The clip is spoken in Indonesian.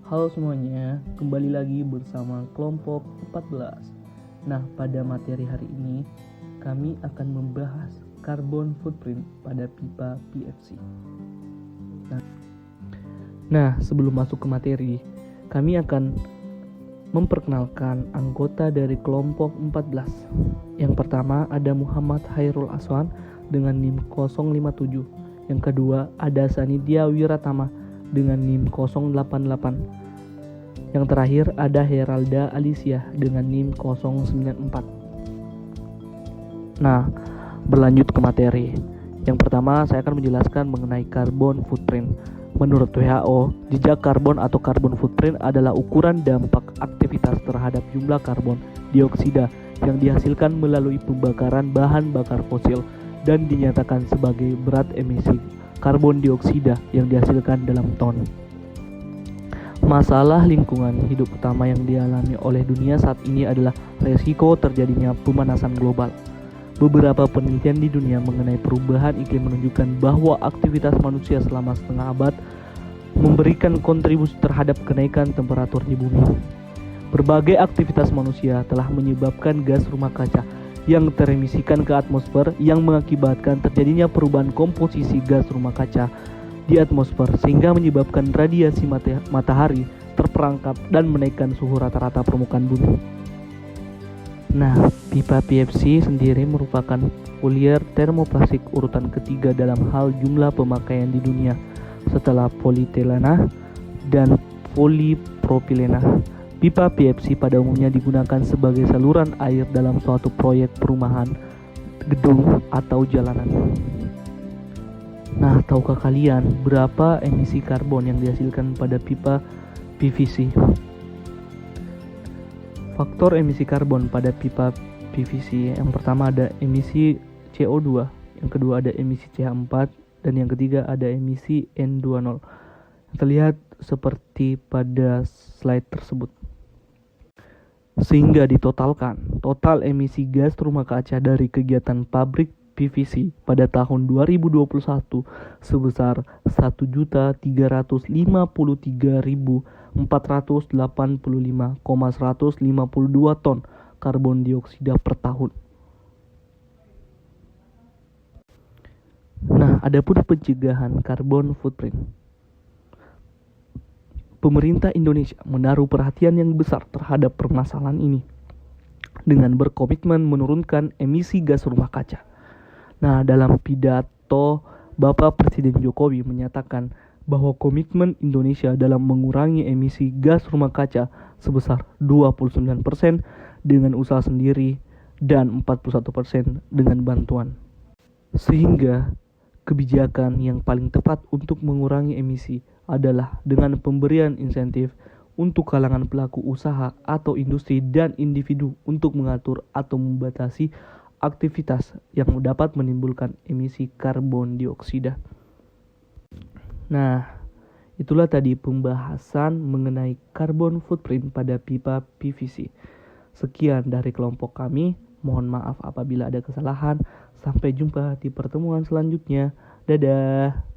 Halo semuanya, kembali lagi bersama kelompok 14. Nah, pada materi hari ini kami akan membahas carbon footprint pada pipa PVC. Nah, sebelum masuk ke materi, kami akan memperkenalkan anggota dari kelompok 14. Yang pertama ada Muhammad Hairul Aswan dengan NIM 057. Yang kedua ada Sanidia Wiratama dengan NIM 088. Yang terakhir ada Heralda Alicia dengan NIM 094. Nah, berlanjut ke materi. Yang pertama saya akan menjelaskan mengenai carbon footprint. Menurut WHO, jejak karbon atau carbon footprint adalah ukuran dampak aktivitas terhadap jumlah karbon dioksida yang dihasilkan melalui pembakaran bahan bakar fosil dan dinyatakan sebagai berat emisi karbon dioksida yang dihasilkan dalam ton. Masalah lingkungan hidup utama yang dialami oleh dunia saat ini adalah resiko terjadinya pemanasan global. Beberapa penelitian di dunia mengenai perubahan iklim menunjukkan bahwa aktivitas manusia selama setengah abad memberikan kontribusi terhadap kenaikan temperatur di bumi. Berbagai aktivitas manusia telah menyebabkan gas rumah kaca yang teremisikan ke atmosfer yang mengakibatkan terjadinya perubahan komposisi gas rumah kaca di atmosfer sehingga menyebabkan radiasi matahari terperangkap dan menaikkan suhu rata-rata permukaan bumi. Nah, pipa PVC sendiri merupakan polimer termoplastik urutan ketiga dalam hal jumlah pemakaian di dunia setelah polietilena dan polipropilena. Pipa PVC pada umumnya digunakan sebagai saluran air dalam suatu proyek perumahan, gedung, atau jalanan. Nah, tahukah kalian berapa emisi karbon yang dihasilkan pada pipa PVC? Faktor emisi karbon pada pipa PVC yang pertama ada emisi CO2, yang kedua ada emisi CH4, dan yang ketiga ada emisi N20. Terlihat seperti pada slide tersebut. Sehingga ditotalkan, total emisi gas rumah kaca dari kegiatan pabrik PVC pada tahun 2021 sebesar 1.353.485,152 ton karbon dioksida per tahun. Nah, adapun pencegahan carbon footprint. Pemerintah Indonesia menaruh perhatian yang besar terhadap permasalahan ini dengan berkomitmen menurunkan emisi gas rumah kaca. Nah, dalam pidato Bapak Presiden Jokowi menyatakan bahwa komitmen Indonesia dalam mengurangi emisi gas rumah kaca sebesar 29% dengan usaha sendiri dan 41% dengan bantuan. Sehingga kebijakan yang paling tepat untuk mengurangi emisi adalah dengan pemberian insentif untuk kalangan pelaku usaha atau industri dan individu untuk mengatur atau membatasi aktivitas yang dapat menimbulkan emisi karbon dioksida. Nah, itulah tadi pembahasan mengenai carbon footprint pada pipa PVC. Sekian dari kelompok kami. Mohon maaf apabila ada kesalahan. Sampai jumpa di pertemuan selanjutnya. Dadah.